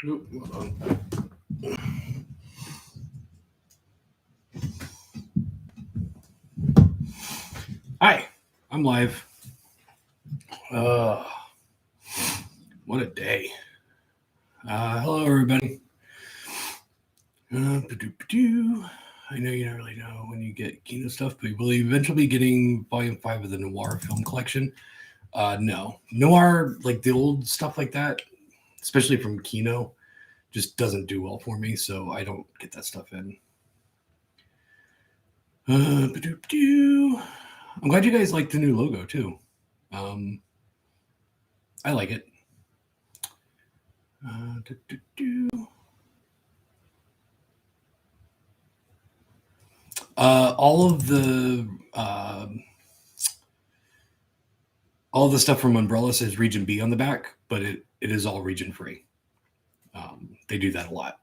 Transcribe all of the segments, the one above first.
Oop, hold on. Hi, I'm live. What a day. Hello, everybody. I know you don't really know when you get Kino stuff, but will you eventually be getting Volume 5 of the Noir film collection? No. Noir, like the old stuff like that, especially from Kino, just doesn't do well for me, so I don't get that stuff in. I'm glad you guys like the new logo, too. I like it. All of the stuff from Umbrella says Region B on the back, but it is all region free. They do that a lot.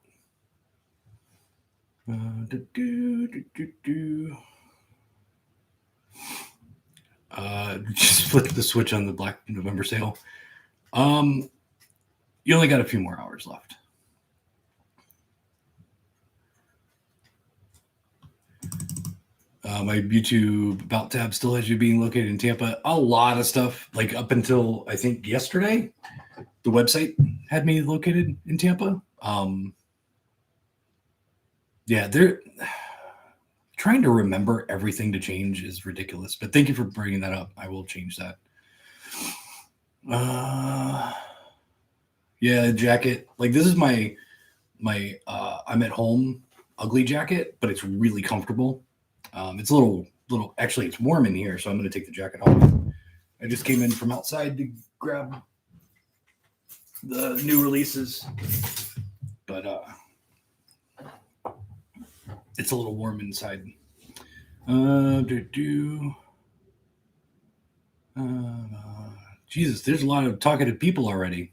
Just flip the switch on the Black November sale. You only got a few more hours left. My YouTube About tab still has you being located in Tampa. A lot of stuff, like up until I think yesterday, the website had me located in Tampa. Yeah, they're trying to remember everything to change is ridiculous. But thank you for bringing that up. I will change that. Yeah, jacket. Like this is my I'm at home ugly jacket, but it's really comfortable. It's a little. Actually, it's warm in here, so I'm going to take the jacket off. I just came in from outside to grab the new releases, but it's a little warm inside. Jesus, there's a lot of talkative people already.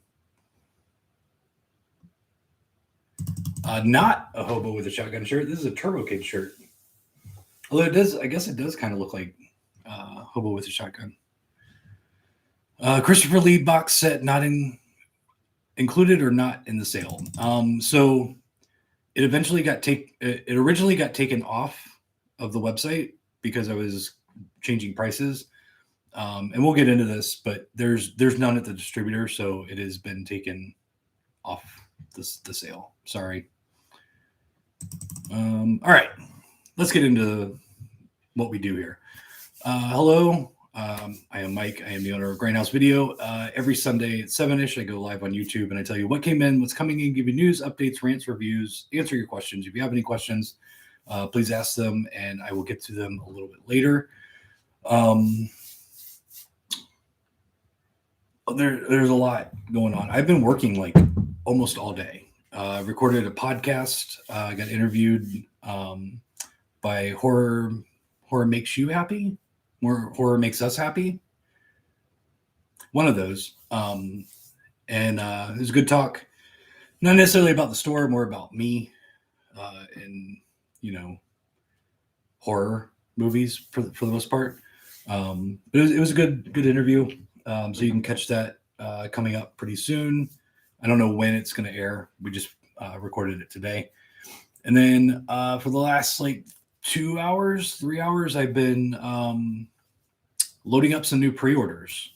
Not a hobo with a shotgun shirt. This is a Turbo Kid shirt. Although it does, I guess it does kind of look like hobo with a shotgun. Christopher Lee box set not included or not in the sale. So it eventually it originally got taken off of the website because I was changing prices. And we'll get into this, but there's none at the distributor, so it has been taken off the sale. Sorry. All right, let's get into what we do here. Hello, I am Mike. I am the owner of Grindhouse Video. Every Sunday at 7-ish, I go live on YouTube and I tell you what came in, what's coming in, give you news, updates, rants, reviews, answer your questions. If you have any questions, please ask them, and I will get to them a little bit later. There's a lot going on. I've been working like almost all day. Recorded a podcast. I got interviewed by Horror Makes You Happy. Horror Makes Us Happy. One of those. And it was a good talk. Not necessarily about the store, more about me and, horror movies for the most part. It was a good interview. So you can catch that coming up pretty soon. I don't know when it's going to air. We just recorded it today. And then for the last 3 hours, I've been loading up some new pre-orders.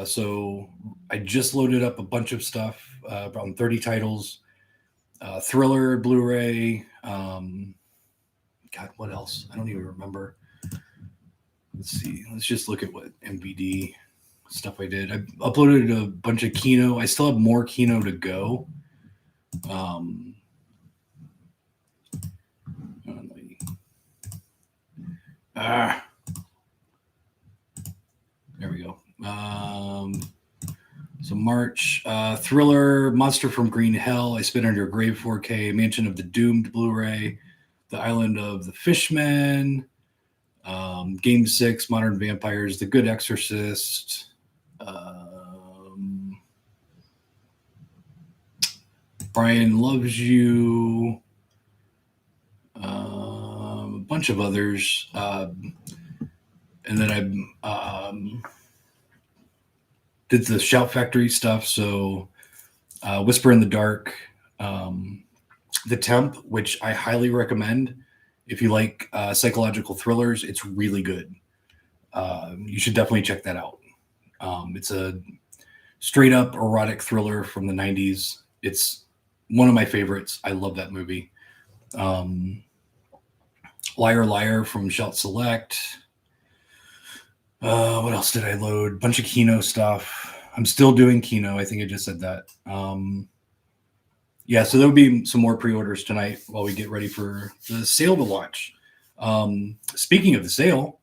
So I just loaded up a bunch of stuff, around 30 titles, Thriller, Blu-ray. God, what else? I don't even remember. Let's see. Let's just look at what MVD stuff I did. I uploaded a bunch of Kino. I still have more Kino to go. There we go. So March, Thriller, Monster from Green Hell, I Spit Under a Grave 4K, Mansion of the Doomed Blu-ray, The Island of the Fishmen, Game 6, Modern Vampires, The Good Exorcist, Brian Loves You, a bunch of others. And then I did the Shout Factory stuff. So Whisper in the Dark, The Temp, which I highly recommend. If you like psychological thrillers, it's really good. You should definitely check that out. It's a straight up erotic thriller from the 90s. It's one of my favorites. I love that movie. Liar Liar from Shout Select. What else did I load? Bunch of Kino stuff. I'm still doing Kino. I think I just said that. Yeah, so there'll be some more pre-orders tonight while we get ready for the sale to launch. Speaking of the sale,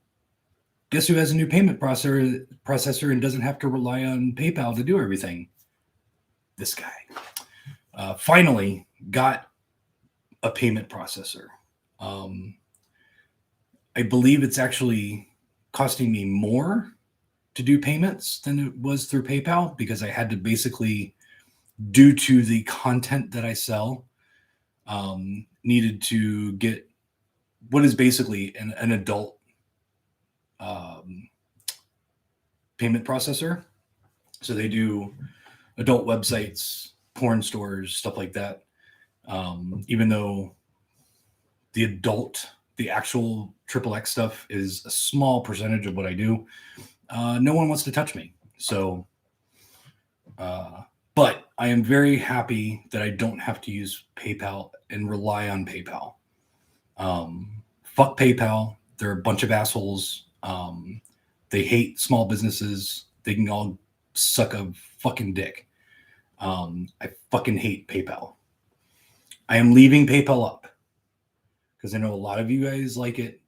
guess who has a new payment processor and doesn't have to rely on PayPal to do everything? This guy. Finally got a payment processor. I believe it's actually costing me more to do payments than it was through PayPal, because I had to basically, due to the content that I sell, needed to get what is basically an adult payment processor. So they do adult websites, porn stores, stuff like that. Even though the actual XXX stuff is a small percentage of what I do, no one wants to touch me. So, but I am very happy that I don't have to use PayPal and rely on PayPal. Fuck PayPal. They're a bunch of assholes. They hate small businesses. They can all suck a fucking dick. I fucking hate PayPal. I am leaving PayPal up because I know a lot of you guys like it,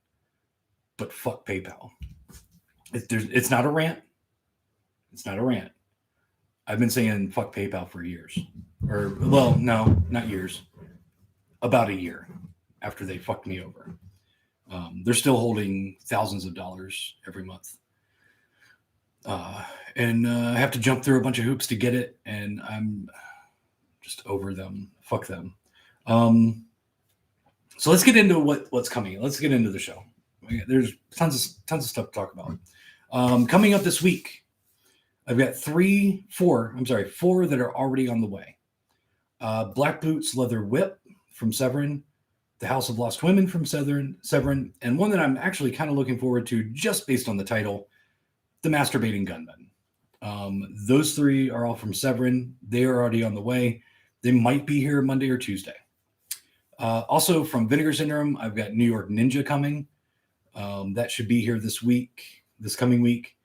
but fuck PayPal. It's not a rant. It's not a rant. I've been saying fuck PayPal for years. Or, well, no, not years. About a year after they fucked me over. They're still holding thousands of dollars every month. And I have to jump through a bunch of hoops to get it, and I'm just over them. Fuck them. So let's get into what's coming. Let's get into the show. There's tons of stuff to talk about. Coming up this week, I've got four that are already on the way. Black Boots Leather Whip from Severin, The House of Lost Women from Severin, and one that I'm actually kind of looking forward to just based on the title, The Masturbating Gunman. Those three are all from Severin. They are already on the way. They might be here Monday or Tuesday. Also from Vinegar Syndrome, I've got New York Ninja coming. That should be here this coming week.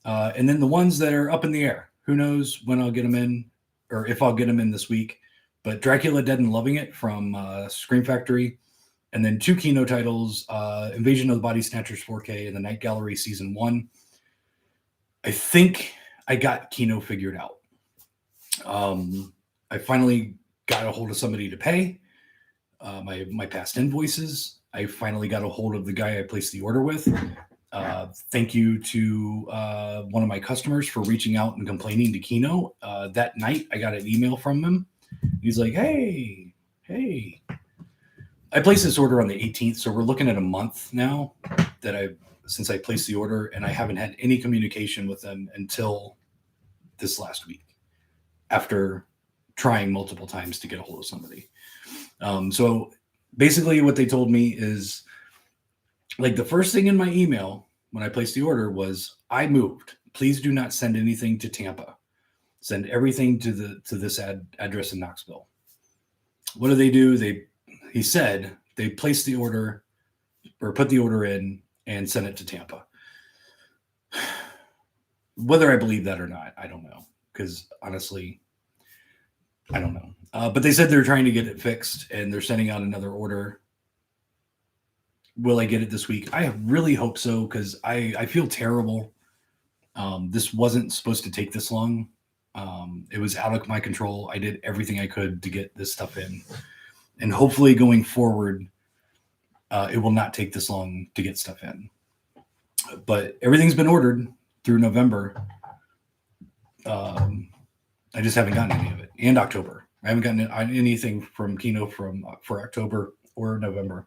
And then the ones that are up in the air, who knows when I'll get them in, or if I'll get them in this week. But Dracula Dead and Loving It from Scream Factory. And then 2 Kino titles, Invasion of the Body Snatchers 4K and The Night Gallery Season 1. I think I got Kino figured out. I finally got a hold of somebody to pay my past invoices. I finally got a hold of the guy I placed the order with. Thank you to one of my customers for reaching out and complaining to Kino. That night, I got an email from him. He's like, hey, I placed this order on the 18th, so we're looking at a month now since I placed the order, and I haven't had any communication with them until this last week, after trying multiple times to get a hold of somebody. So basically what they told me is, like, the first thing in my email when I placed the order was, I moved. Please do not send anything to Tampa. Send everything to this address in Knoxville. What do? He said they placed the order, or put the order in and sent it to Tampa. Whether I believe that or not, I don't know. Because honestly, I don't know. But they said they're trying to get it fixed and they're sending out another order. Will I get it this week? I really hope so, because I feel terrible. This wasn't supposed to take this long. It was out of my control. I did everything I could to get this stuff in. And hopefully going forward, it will not take this long to get stuff in. But everything's been ordered through November. I just haven't gotten any of it. And October. I haven't gotten anything from Kino for October or November.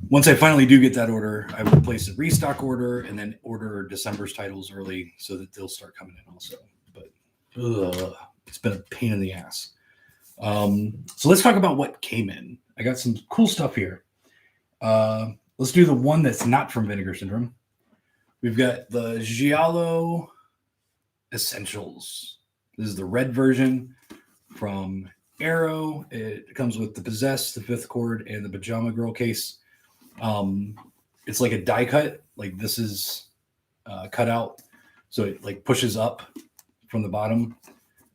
Once I finally do get that order, I will place a restock order and then order December's titles early so that they'll start coming in also. But it's been a pain in the ass. So let's talk about what came in. I got some cool stuff here. Let's do the one that's not from Vinegar Syndrome. We've got the Giallo Essentials. This is the red version from Arrow. It comes with the Possess, the Fifth Chord, and the Pajama Girl case. It's like a die cut. Like this is cut out, so it like pushes up from the bottom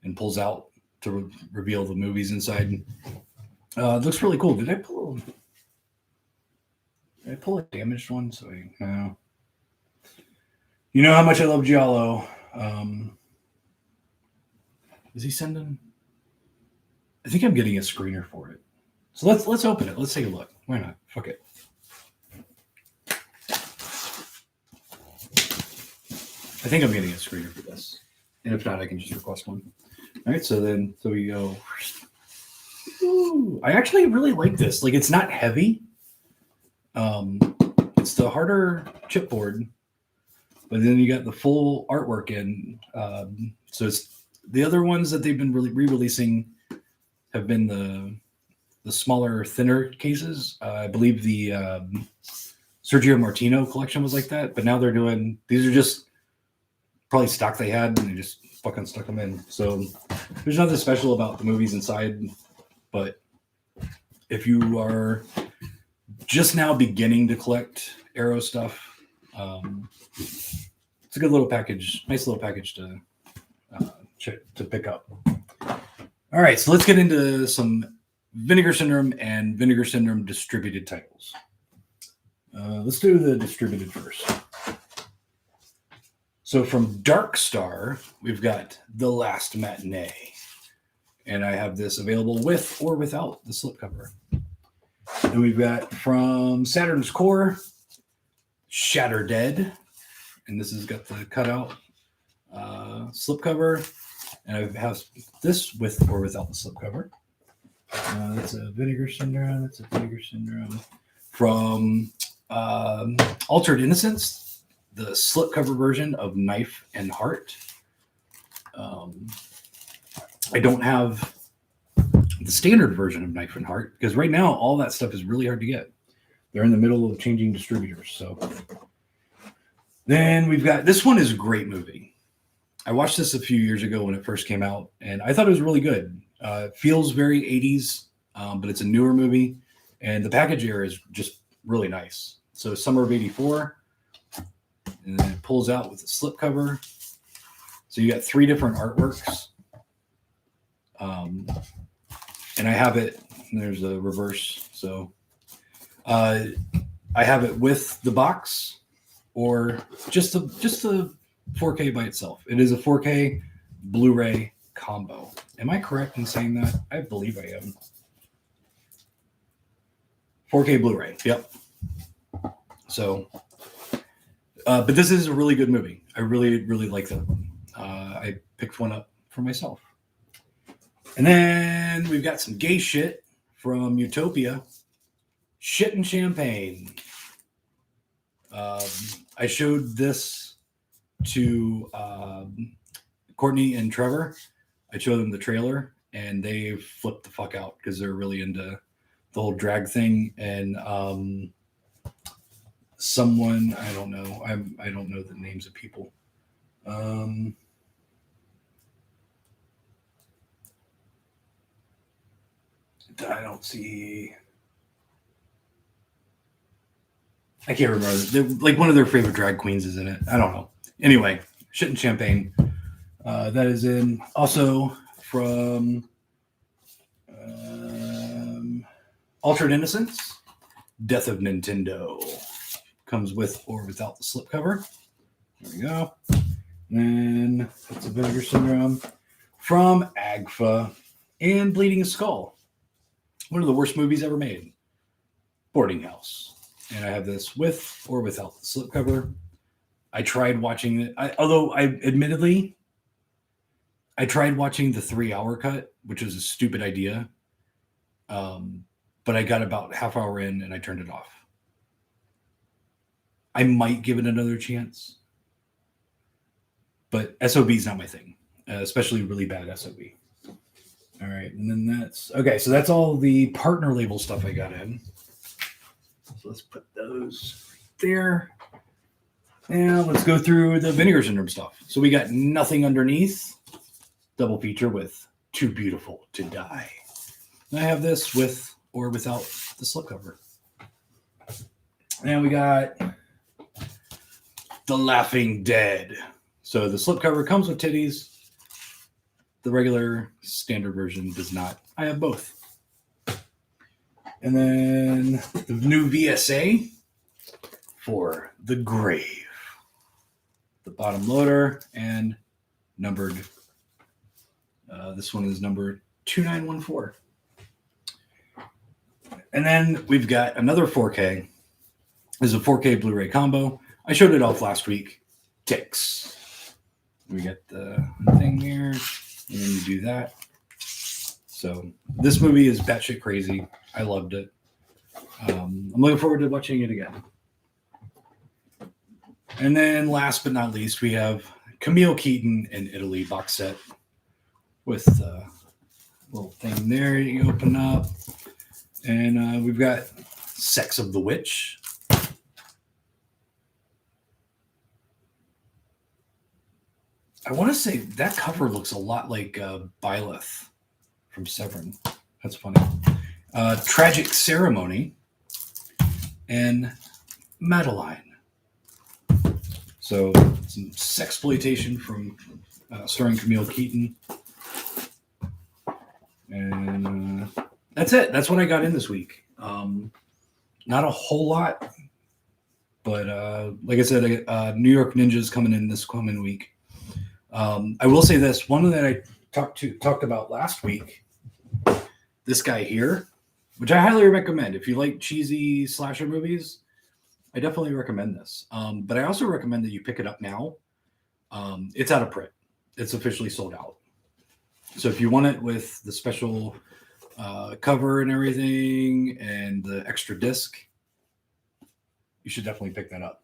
and pulls out to reveal the movies inside. It looks really cool. Did I pull a damaged one? So no. You know how much I love Giallo. Is he sending? I think I'm getting a screener for it. So let's open it. Let's take a look. Why not? Fuck it. I think I'm getting a screener for this. And if not, I can just request one. All right, so we go. Ooh, I actually really like this. Like, it's not heavy. It's the harder chipboard, but then you got the full artwork in. So it's the other ones that they've been re-releasing have been the smaller, thinner cases. I believe the Sergio Martino collection was like that, but now they're doing, these are just probably stock they had, and they just fucking stuck them in. So there's nothing special about the movies inside, but if you are just now beginning to collect Arrow stuff, it's a good little package, nice little package to pick up. All right, so let's get into some Vinegar Syndrome and Vinegar Syndrome distributed titles. Let's do the distributed first. So from Dark Star, we've got The Last Matinee. And I have this available with or without the slipcover. And we've got from Saturn's Core, Shatter Dead. And this has got the cutout slipcover. And I have this with or without the slipcover. That's a Vinegar Syndrome. That's a Vinegar Syndrome. From Altered Innocence, the slipcover version of Knife and Heart. I don't have the standard version of Knife and Heart because right now all that stuff is really hard to get. They're in the middle of changing distributors. So then we've got, this one is a great movie. I watched this a few years ago when it first came out, and I thought it was really good. It feels very 80s, but it's a newer movie, and the package here is just really nice. So summer of 84, and then it pulls out with a slipcover. So you got 3 different artworks. And I have it, there's a reverse. So I have it with the box or just the 4K by itself. It is a 4K Blu-ray combo. Am I correct in saying that? I believe I am. 4K Blu-ray. Yep. So, but this is a really good movie. I really, really like that one. I picked one up for myself. And then we've got some gay shit from Utopia. Shit and Champagne. I showed this to Courtney and Trevor. I showed them the trailer, and they flipped the fuck out because they're really into the whole drag thing. And someone, I don't know. I don't know the names of people. I don't see. I can't remember. They're, like, one of their favorite drag queens is in it. I don't know. Anyway, Shit and Champagne. That is in. Also from Altered Innocence, Death of Nintendo. Comes with or without the slipcover. There we go. And that's a Vinegar Syndrome from AGFA and Bleeding Skull. One of the worst movies ever made. Boarding House. And I have this with or without the slipcover. I tried watching it. Although I admittedly, I tried watching the 3-hour cut, which was a stupid idea. But I got about half hour in and I turned it off. I might give it another chance. But SOB is not my thing. especially really bad SOB. All right, and then that's okay. So that's all the partner label stuff I got in. So let's put those there. Now let's go through the Vinegar Syndrome stuff. So we got Nothing Underneath, double feature with Too Beautiful to Die. And I have this with or without the slipcover. And we got The Laughing Dead. So the slipcover comes with titties. The regular standard version does not. I have both. And then the new VSA for The Grave. The bottom loader and numbered. This one is number 2914. And then we've got another 4K. This is a 4K Blu-ray combo. I showed it off last week. Ticks. We got the thing here. And then you do that. So this movie is batshit crazy. I loved it. I'm looking forward to watching it again. And then last but not least, we have Camille, Keaton, and Italy box set with a little thing there you open up. And we've got Sex of the Witch. I want to say that cover looks a lot like Byleth from Severin. That's funny. Tragic Ceremony and Madeline. So some sexploitation from starring Camille Keaton. And that's it. That's what I got in this week. Not a whole lot, but like I said, New York Ninja's coming in this coming week. I will say this one that I talked about last week. This guy here, which I highly recommend if you like cheesy slasher movies. I definitely recommend this. But I also recommend that you pick it up now. It's out of print. It's officially sold out. So if you want it with the special cover and everything and the extra disc, you should definitely pick that up.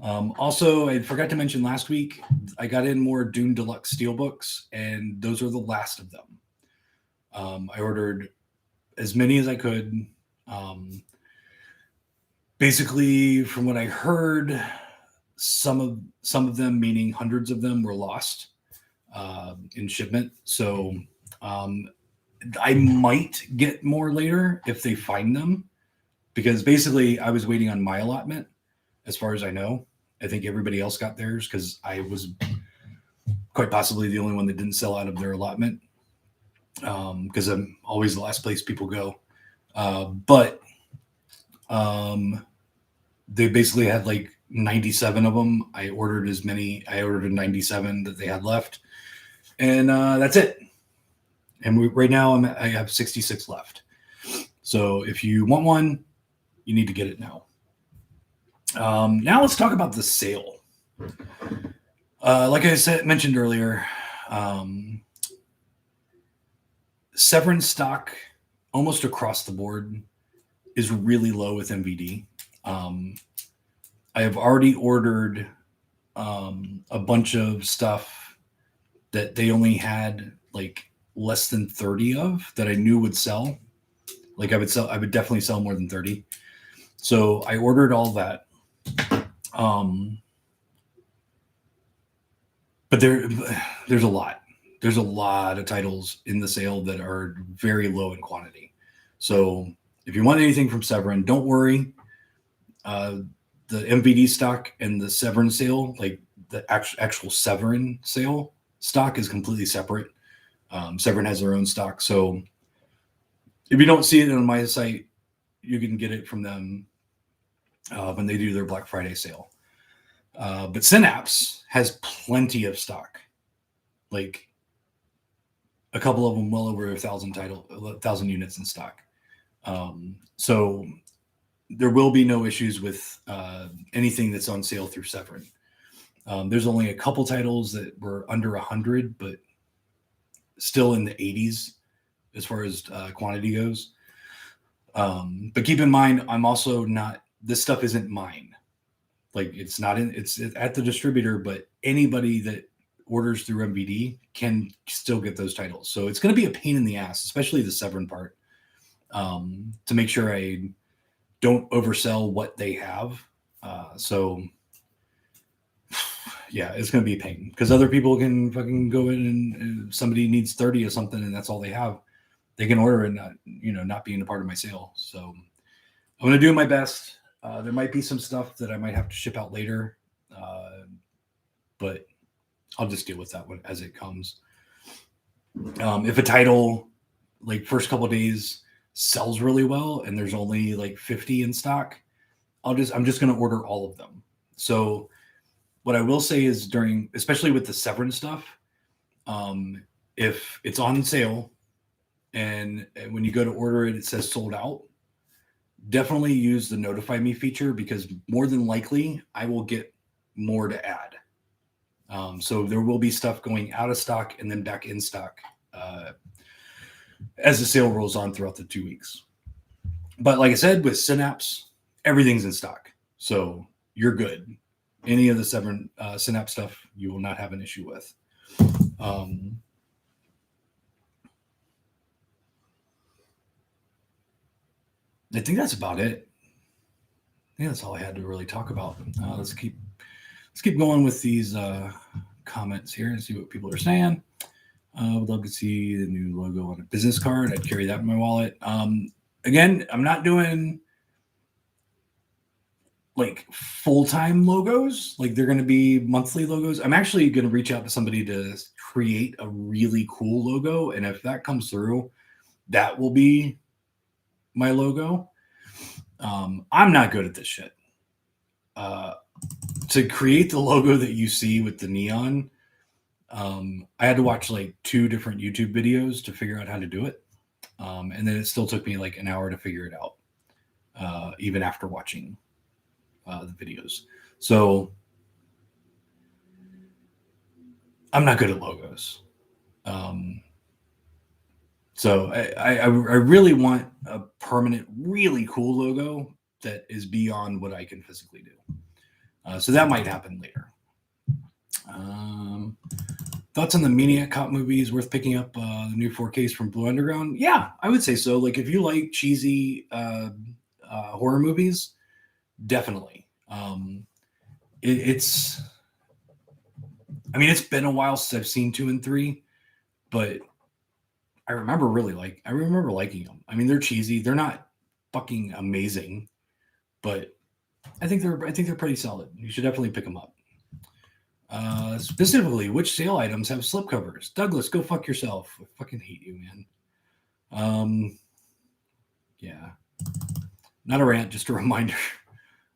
Also, I forgot to mention last week, I got in more Dune Deluxe Steelbooks, and those are the last of them. I ordered as many as I could. Basically, from what I heard, some of them, meaning hundreds of them, were lost in shipment. So I might get more later if they find them, because basically I was waiting on my allotment. As far as I know, I think everybody else got theirs because I was quite possibly the only one that didn't sell out of their allotment, because I'm always the last place people go. But they basically had like 97 of them. I ordered 97 that they had left, and that's it. And right now I have 66 left. So if you want one, you need to get it now. Now let's talk about the sale. Like I mentioned earlier, Severin stock almost across the board is really low with MVD. I have already ordered a bunch of stuff that they only had like less than 30 of that I knew would sell. Like I would definitely sell more than 30. So I ordered all that. But there's a lot. There's a lot of titles in the sale that are very low in quantity. So if you want anything from Severin, don't worry. The MVD stock and the Severin sale, like the actual Severin sale stock, is completely separate. Severin has their own stock. So if you don't see it on my site, you can get it from them when they do their Black Friday sale. But Synapse has plenty of stock, like a couple of them well over 1,000 units in stock. So there will be no issues with anything that's on sale through Severin. There's only a couple titles that were under 100, but still in the 80s as far as quantity goes. But keep in mind, I'm also not, this stuff isn't mine. Like it's at the distributor, but anybody that orders through MVD can still get those titles. So it's going to be a pain in the ass, especially the Severin part, to make sure I don't oversell what they have. So yeah, it's going to be a pain because other people can fucking go in and if somebody needs 30 of something and that's all they have, they can order it, not being a part of my sale. So I'm going to do my best. There might be some stuff that I might have to ship out later, but I'll just deal with that one as it comes. If a title, like first couple of days, sells really well and there's only like 50 in stock, I'm just going to order all of them. So what I will say is especially with the Severin stuff, if it's on sale and when you go to order it, it says sold out, definitely use the notify me feature because more than likely I will get more to add. So there will be stuff going out of stock and then back in stock as the sale rolls on throughout the 2 weeks. But like I said, with Synapse, everything's in stock. So you're good. Any of the Synapse stuff, you will not have an issue with. I think that's about it. I think that's all I had to really talk about. Let's keep going with these comments here and see what people are saying. Would love to see the new logo on a business card. I'd carry that in my wallet. Again, I'm not doing like full-time logos. Like they're going to be monthly logos. I'm actually going to reach out to somebody to create a really cool logo. And if that comes through, that will be my logo. I'm not good at this shit. To create the logo that you see with the neon, I had to watch like 2 different YouTube videos to figure out how to do it. And then it still took me like an hour to figure it out, even after watching the videos. So I'm not good at logos. So I really want a permanent, really cool logo that is beyond what I can physically do. So that might happen later. Thoughts on the Maniac Cop movies? Worth picking up the new 4Ks from Blue Underground? Yeah, I would say so. Like if you like cheesy horror movies, definitely. It's been a while since I've seen 2 and 3, but I remember liking them. I mean, they're cheesy. They're not fucking amazing, but I think they're pretty solid. You should definitely pick them up. Specifically, which sale items have slipcovers? Douglas, go fuck yourself. I fucking hate you, man. Yeah. Not a rant, just a reminder.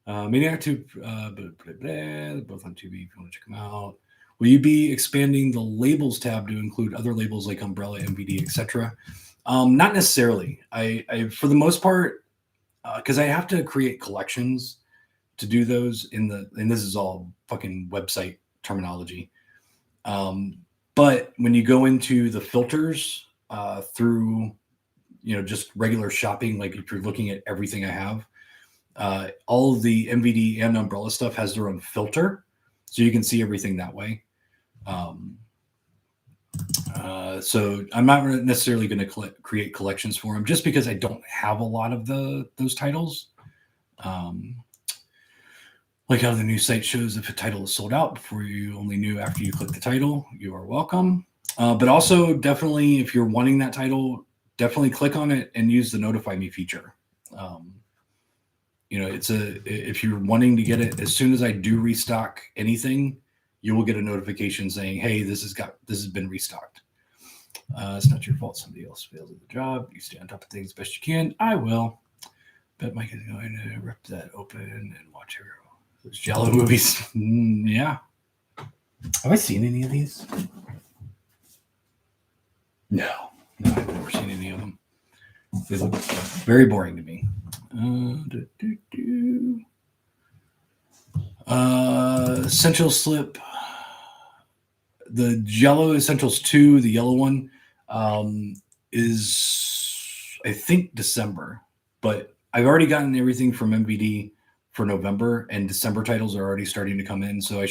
Maniac 2, both on Tubi if you want to check them out. Will you be expanding the labels tab to include other labels like Umbrella, MVD, etc.? Not necessarily. I for the most part, because I have to create collections to do those and this is all fucking website terminology. But when you go into the filters through, just regular shopping, like if you're looking at everything I have, all of the MVD and Umbrella stuff has their own filter, so you can see everything that way. So I'm not necessarily going to create collections for them just because I don't have a lot of those titles. Like how the new site shows if a title is sold out before you only knew after you click the title, you are welcome. But also definitely if you're wanting that title, definitely click on it and use the notify me feature. If you're wanting to get it, as soon as I do restock anything, you will get a notification saying, hey, this has been restocked. It's not your fault. Somebody else fails at the job. You stay on top of things as best you can. I will. Bet Mike is going to rip that open and watch those Jello movies. Yeah. Have I seen any of these? No, I've never seen any of them. They look very boring to me. Essential Slip. The Jello Essentials 2, the yellow one, is, I think, December. But I've already gotten everything from MVD for November, and December titles are already starting to come in. So we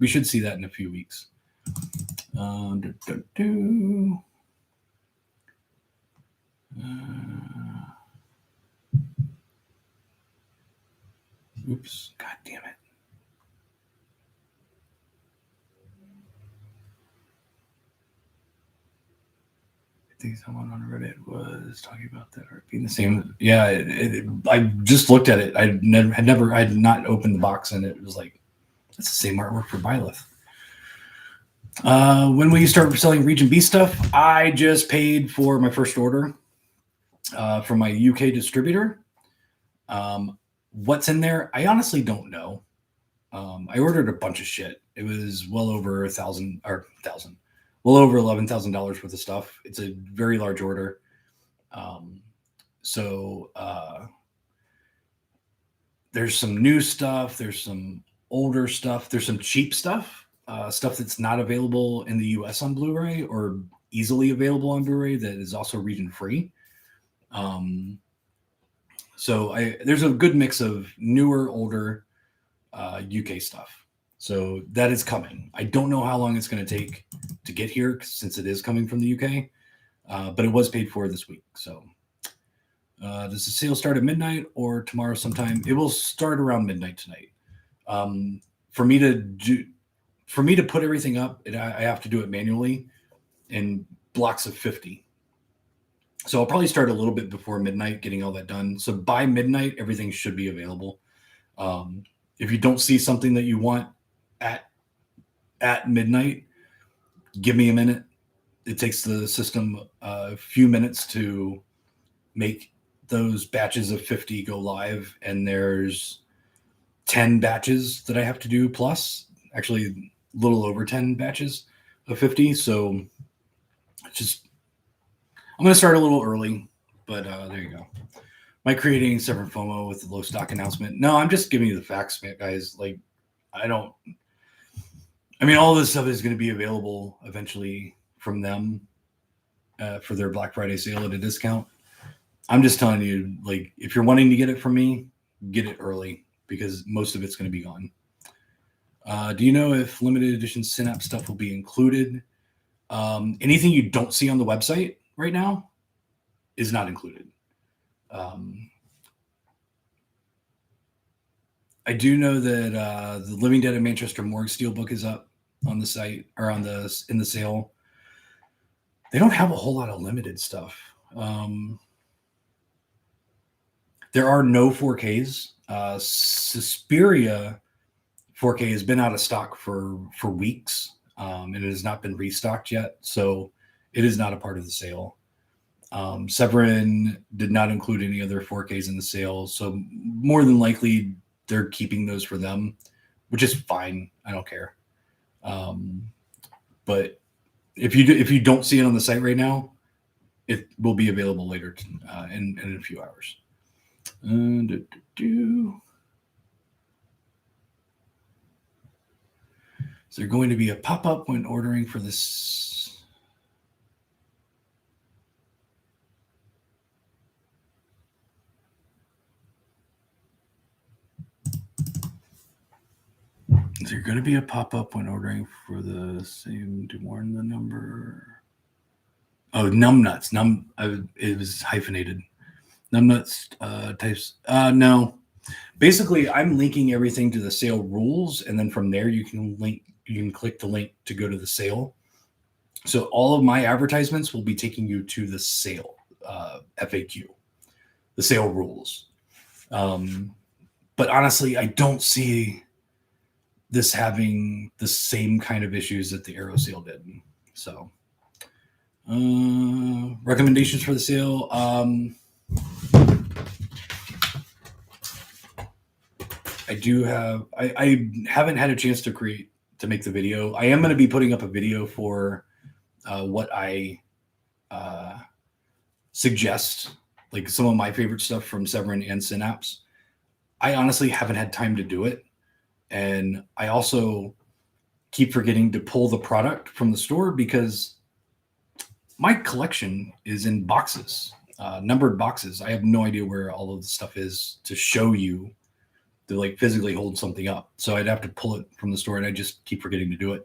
should see that in a few weeks. Do, do, do. Oops, god damn it. I think someone on Reddit was talking about that or being the same. Yeah, I just looked at it. I had not opened the box, and it was like, that's the same artwork for Byleth. When will you start selling Region B stuff? I just paid for my first order from my UK distributor. What's in there? I honestly don't know. I ordered a bunch of shit. It was well over well over $11,000 worth of stuff. It's a very large order. So there's some new stuff. There's some older stuff. There's some cheap stuff. Stuff that's not available in the US on Blu-ray or easily available on Blu-ray that is also region free. So there's a good mix of newer, older UK stuff. So that is coming. I don't know how long it's going to take to get here since it is coming from the UK, but it was paid for this week. So does the sale start at midnight or tomorrow sometime? It will start around midnight tonight. For me to put everything up, I have to do it manually in blocks of 50. So I'll probably start a little bit before midnight, getting all that done. So by midnight, everything should be available. If you don't see something that you want at midnight, give me a minute. It takes the system a few minutes to make those batches of 50 go live, and there's 10 batches that I have to do plus, actually a little over 10 batches of 50. So I'm going to start a little early, but there you go. Am I creating separate FOMO with the low stock announcement? No, I'm just giving you the facts, guys. Like, all this stuff is going to be available eventually from them for their Black Friday sale at a discount. I'm just telling you, like, if you're wanting to get it from me, get it early because most of it's going to be gone. Do you know if limited edition Synapse stuff will be included? Anything you don't see on the website right now is not included. I do know that the Living Dead of Manchester Morgue Steelbook is up on the site or in the sale. They don't have a whole lot of limited stuff. There are no 4Ks. Suspiria 4K has been out of stock for weeks, and it has not been restocked yet. So it is not a part of the sale. Severin did not include any other 4Ks in the sale. So more than likely they're keeping those for them, which is fine. I don't care. But if you don't see it on the site right now, it will be available later in a few hours. Is there going to be a pop-up when ordering for this? Is there going to be a pop-up when ordering for the same to warn the number? Oh, numbnuts. It was hyphenated. Numbnuts types. No. Basically, I'm linking everything to the sale rules, and then from there you can click the link to go to the sale. So all of my advertisements will be taking you to the sale FAQ, the sale rules. But honestly, I don't see this having the same kind of issues that the Arrow sale did. So recommendations for the sale. I haven't had a chance to make the video. I am going to be putting up a video for what I suggest, like some of my favorite stuff from Severin and Synapse. I honestly haven't had time to do it. And I also keep forgetting to pull the product from the store because my collection is in boxes, numbered boxes. I have no idea where all of the stuff is to show you, to like physically hold something up. So I'd have to pull it from the store, and I just keep forgetting to do it.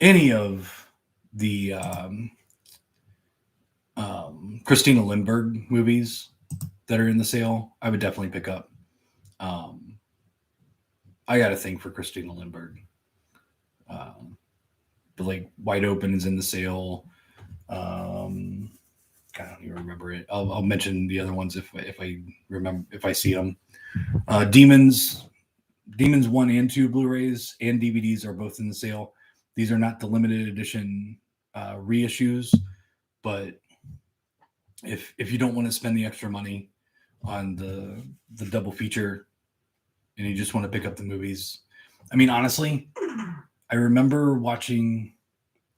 any of the Christina Lindbergh movies that are in the sale, I would definitely pick up. I got a thing for Christina Lindbergh. But like Wide Open is in the sale. I don't even remember it. I'll mention the other ones if I remember, if I see them. Demons 1 and 2 Blu-rays and DVDs are both in the sale. These are not the limited edition reissues, but if you don't want to spend the extra money on the double feature and you just want to pick up the movies, I mean, honestly, I remember watching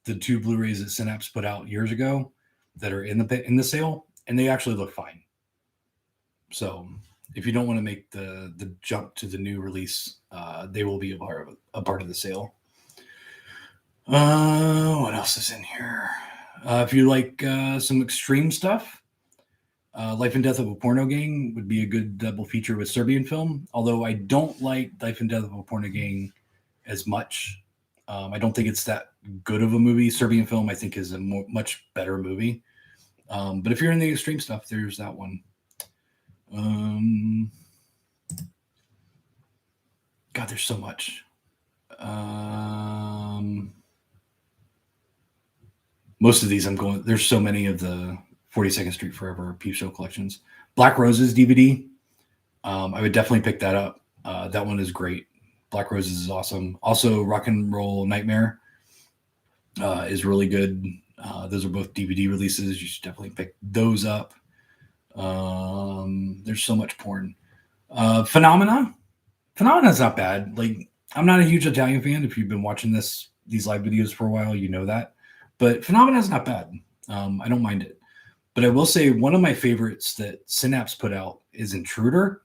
the 2 Blu-rays that Synapse put out years ago that are in the sale, and they actually look fine. So if you don't want to make the jump to the new release, they will be a part of the sale. What else is in here? If you like some extreme stuff, Life and Death of a Porno Gang would be a good double feature with Serbian film. Although I don't like Life and Death of a Porno Gang as much. I don't think it's that good of a movie. Serbian Film, I think, is a much better movie. But if you're in the extreme stuff, there's that one. God, there's so much. Most of these there's so many of the 42nd Street Forever Peep Show collections. Black Roses DVD. I would definitely pick that up. That one is great. Black Roses is awesome. Also, Rock and Roll Nightmare is really good. Those are both DVD releases. You should definitely pick those up. There's so much porn. Phenomena's not bad. Like, I'm not a huge Italian fan. If you've been watching these live videos for a while, you know that. But Phenomena's not bad. I don't mind it. But I will say one of my favorites that Synapse put out is Intruder,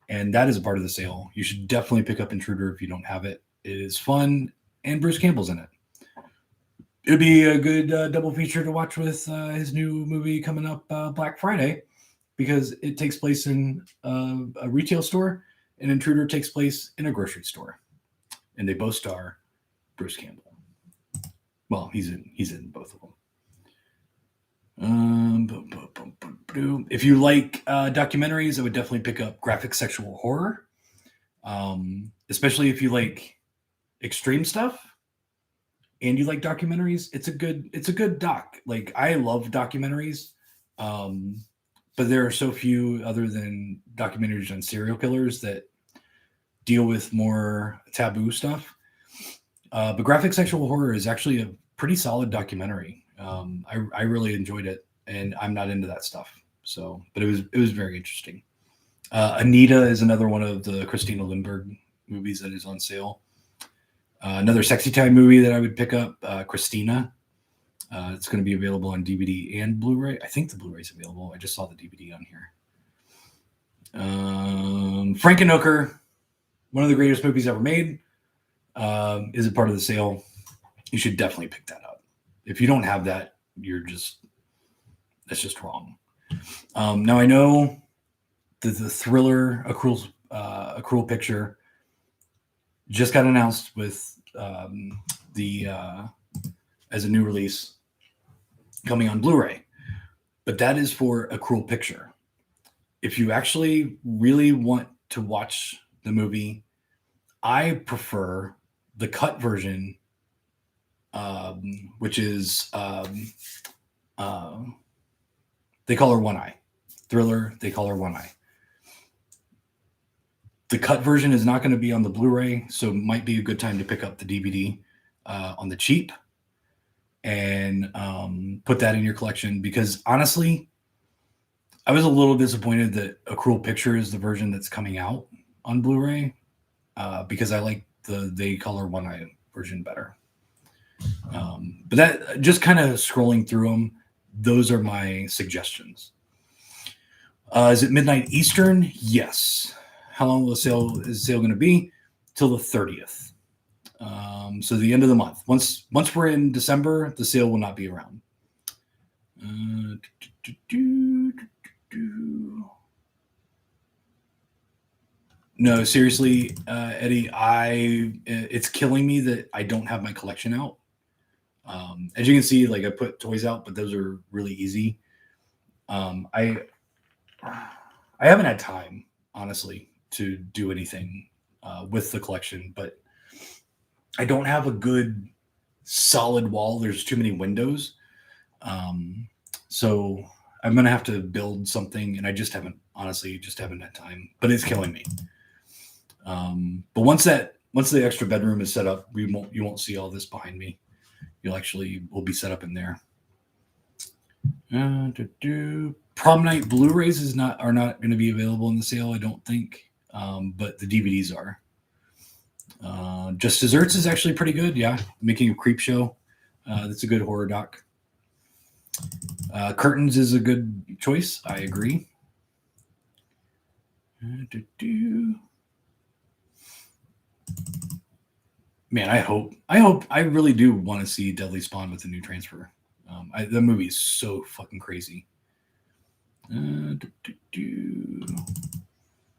and that is a part of the sale. You should definitely pick up Intruder if you don't have it. It is fun, and Bruce Campbell's in it. It'd be a good double feature to watch with his new movie coming up Black Friday, because it takes place in a retail store, and Intruder takes place in a grocery store, and they both star Bruce Campbell. Well, he's in both of them. If you like documentaries, I would definitely pick up Graphic Sexual Horror, especially if you like extreme stuff and you like documentaries. It's a good doc. Like, I love documentaries, but there are so few other than documentaries on serial killers that deal with more taboo stuff. But Graphic Sexual Horror is actually a pretty solid documentary. I really enjoyed it, and I'm not into that stuff. So, but it was very interesting. Anita is another one of the Christina Lindbergh movies that is on sale. Another sexy time movie that I would pick up, Christina. It's going to be available on DVD and Blu-ray. I think the Blu-ray's available. I just saw the DVD on here. Frankenhooker, one of the greatest movies ever made, is a part of the sale. You should definitely pick that up. If you don't have that, that's just wrong. Now, I know that the thriller A Cruel Picture just got announced with as a new release coming on Blu-ray, but that is for A Cruel Picture. If you actually really want to watch the movie, I prefer the cut version, which is They Call Her One Eye. Thriller, They Call Her One Eye. The cut version is not going to be on the Blu-ray, so it might be a good time to pick up the DVD on the cheap and put that in your collection, because honestly, I was a little disappointed that A Cruel Picture is the version that's coming out on Blu-ray, because I like the They Call Her One Eye version better. But that, just kind of scrolling through them, those are my suggestions. Is it midnight Eastern? Yes. How long is the sale going to be? Till the 30th. So the end of the month. Once we're in December, the sale will not be around. No, seriously, Eddie, it's killing me that I don't have my collection out. As you can see, like I put toys out, but those are really easy. I haven't had time, honestly, to do anything with the collection, but I don't have a good solid wall. There's too many windows. So I'm gonna have to build something, and I just haven't had time. But it's killing me. But once the extra bedroom is set up, you won't see all this behind me. We'll be set up in there. Prom night Blu-rays are not going to be available in the sale, I don't think. But the DVDs are. Just Desserts is actually pretty good. Yeah, Making a Creep Show. That's a good horror doc. Curtains is a good choice. I agree. Man, I really do want to see Deadly Spawn with the new transfer. The movie is so fucking crazy.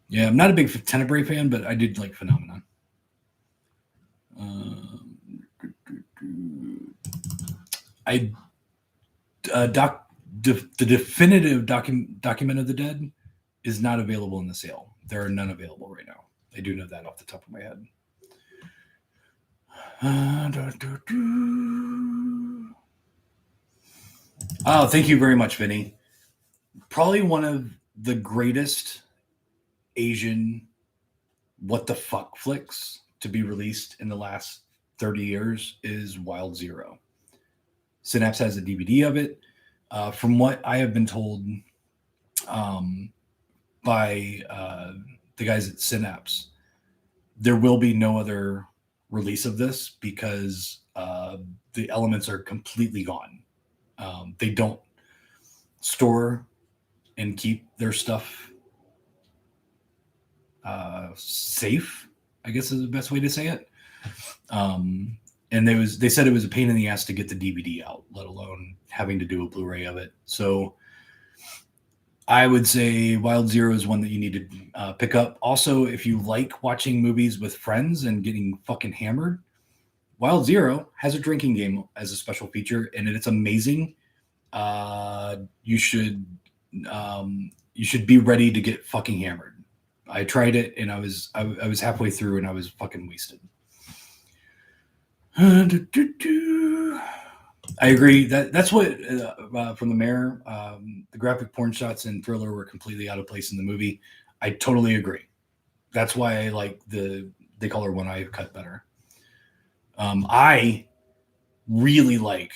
Yeah, I'm not a big Tenebrae fan, but I did like Phenomenon. The definitive document of the dead is not available in the sale. There are none available right now. I do know that off the top of my head. Oh, thank you very much, Vinny. Probably one of the greatest Asian what the fuck flicks to be released in the last 30 years is Wild Zero. Synapse has a DVD of it. From what I have been told by the guys at Synapse, there will be no other release of this because the elements are completely gone. They don't store and keep their stuff safe, I guess is the best way to say it. And they said it was a pain in the ass to get the DVD out, let alone having to do a Blu-ray of it. So I would say Wild Zero is one that you need to pick up. Also, if you like watching movies with friends and getting fucking hammered, Wild Zero has a drinking game as a special feature, and it's amazing. You should be ready to get fucking hammered. I tried it, and I was halfway through, and I was fucking wasted. I agree. That's what from the mayor. The graphic porn shots in Thriller were completely out of place in the movie. I totally agree. That's why I like They Color One Eye cut better. I really like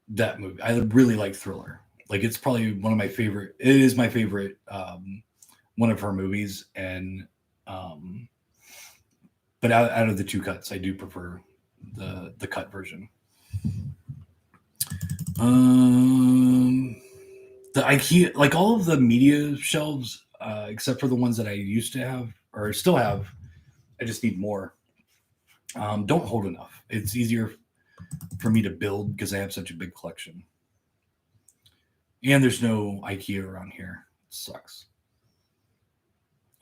that movie. I really like Thriller. Like it's probably one of my favorite. It is my favorite one of her movies, and but out of the two cuts, I do prefer the cut version. The IKEA, like all of the media shelves, except for the ones that I used to have or still have, I just need more. Don't hold enough. It's easier for me to build because I have such a big collection. And there's no IKEA around here. It sucks.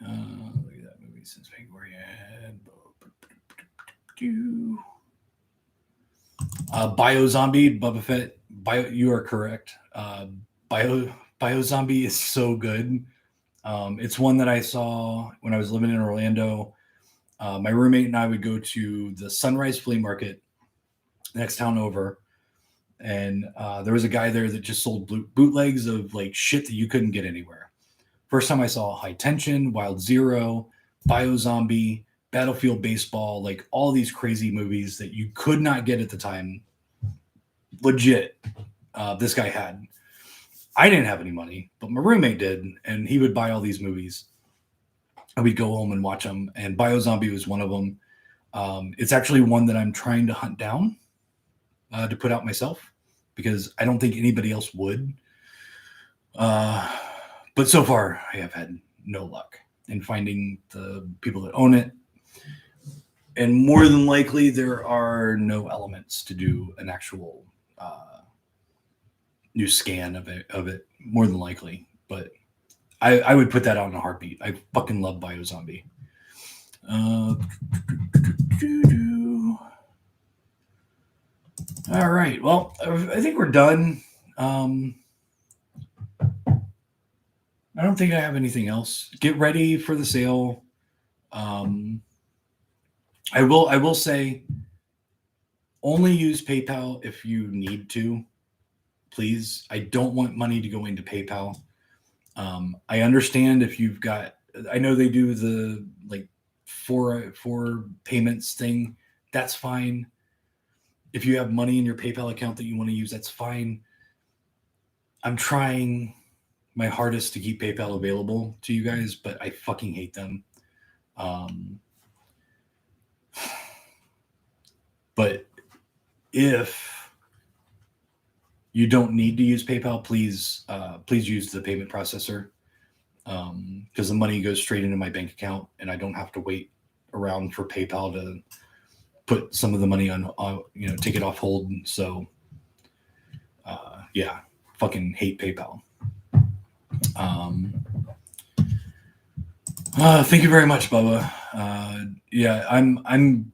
Look at that movie since February. Biozombie, Boba Fett. You are correct. Biozombie is so good. It's one that I saw when I was living in Orlando. My roommate and I would go to the Sunrise Flea Market next town over, and there was a guy there that just sold bootlegs of like shit that you couldn't get anywhere. First time I saw High Tension, Wild Zero, Biozombie, Battlefield Baseball, like all these crazy movies that you could not get at the time. Legit, this guy had. I didn't have any money, but my roommate did, and he would buy all these movies. And we'd go home and watch them, and Biozombie was one of them. It's actually one that I'm trying to hunt down to put out myself because I don't think anybody else would. But so far, I have had no luck in finding the people that own it. And more than likely, there are no elements to do an actual new scan of it. More than likely, but I would put that out in a heartbeat. I fucking love Biozombie. All right. Well, I think we're done. I don't think I have anything else. Get ready for the sale. Um, I will say only use PayPal if you need to. Please. I don't want money to go into PayPal. I understand if you've got. I know they do the like four payments thing. That's fine. If you have money in your PayPal account that you want to use, that's fine. I'm trying my hardest to keep PayPal available to you guys, but I fucking hate them. Um, but if you don't need to use PayPal, please use the payment processor, because the money goes straight into my bank account, and I don't have to wait around for PayPal to put some of the money on, take it off hold. So, yeah, fucking hate PayPal. Thank you very much, Bubba. Yeah, I'm.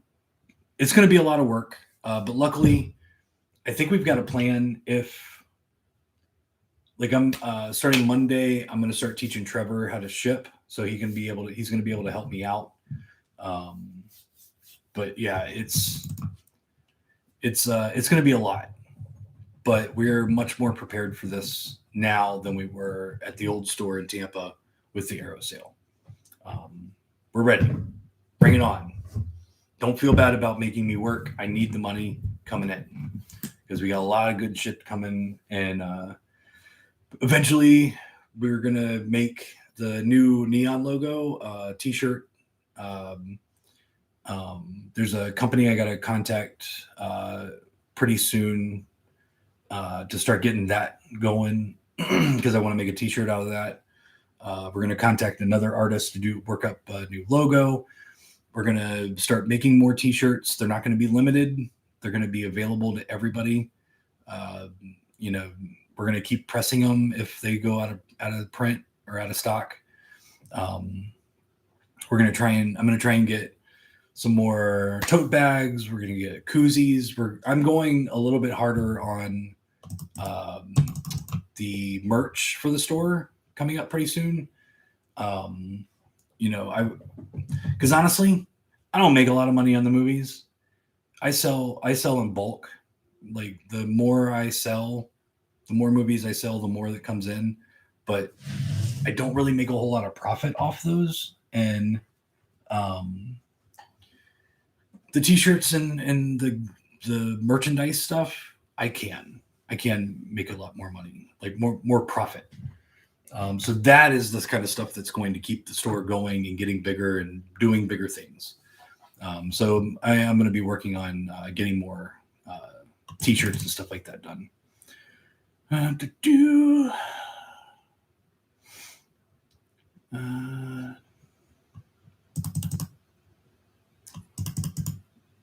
It's going to be a lot of work, but luckily, I think we've got a plan. If like I'm starting Monday, I'm going to start teaching Trevor how to ship, so he's going to be able to help me out. But yeah, it's going to be a lot, but we're much more prepared for this now than we were at the old store in Tampa with the Arrow sale. We're ready. Bring it on. Don't feel bad about making me work. I need the money coming in because we got a lot of good shit coming, and eventually we're gonna make the new neon logo t-shirt. There's a company I gotta contact pretty soon to start getting that going because I want to make a t-shirt out of that. We're going to contact another artist to work up a new logo. We're going to start making more t-shirts. They're not going to be limited. They're going to be available to everybody. We're going to keep pressing them if they go out of print or out of stock. I'm going to try and get some more tote bags. We're going to get koozies. I'm going a little bit harder on the merch for the store coming up pretty soon. Because honestly, I don't make a lot of money on the movies. I sell in bulk. Like the more I sell, the more movies I sell, the more that comes in. But I don't really make a whole lot of profit off those. And the t-shirts and the merchandise stuff, I can make a lot more money, like more profit. So that is this kind of stuff that's going to keep the store going and getting bigger and doing bigger things. So I am going to be working on getting more t-shirts and stuff like that done.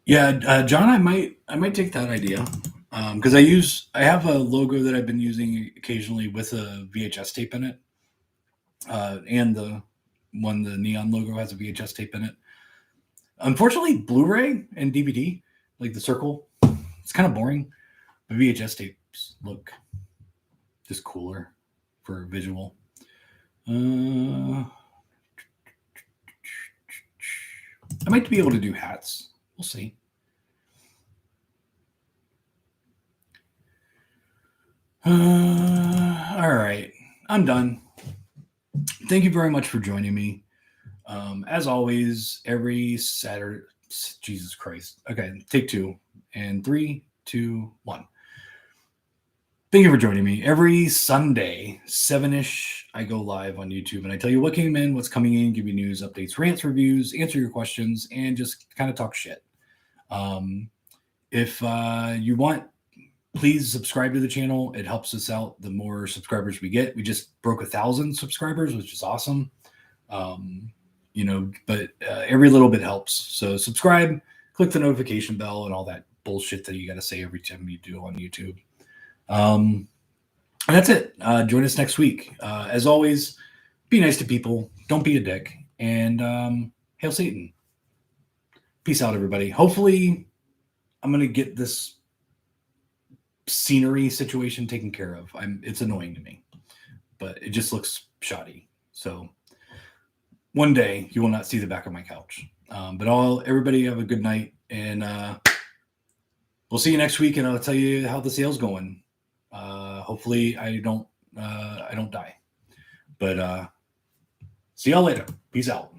John, I might take that idea because I have a logo that I've been using occasionally with a VHS tape in it, and the neon logo has a VHS tape in it. Unfortunately, Blu-ray and DVD, like the circle, it's kind of boring. But VHS tapes look just cooler for visual. I might be able to do hats. We'll see. All right. I'm done. Thank you very much for joining me. As always, every Saturday, Jesus Christ. Okay, take two. And 3, 2, 1. Thank you for joining me. Every Sunday, 7-ish, I go live on YouTube and I tell you what came in, what's coming in, give you news, updates, rants, reviews, answer your questions, and just kind of talk shit. If you want, please subscribe to the channel. It helps us out the more subscribers we get. We just broke 1,000 subscribers, which is awesome. But every little bit helps. So subscribe, click the notification bell, and all that bullshit that you got to say every time you do on YouTube. And that's it. Join us next week. As always, be nice to people. Don't be a dick. And hail Satan. Peace out, everybody. Hopefully, I'm going to get this scenery situation taken care of. It's annoying to me, but it just looks shoddy. So one day you will not see the back of my couch. But everybody have a good night, and we'll see you next week, and I'll tell you how the sale's going. Hopefully I don't die. But see y'all later. Peace out.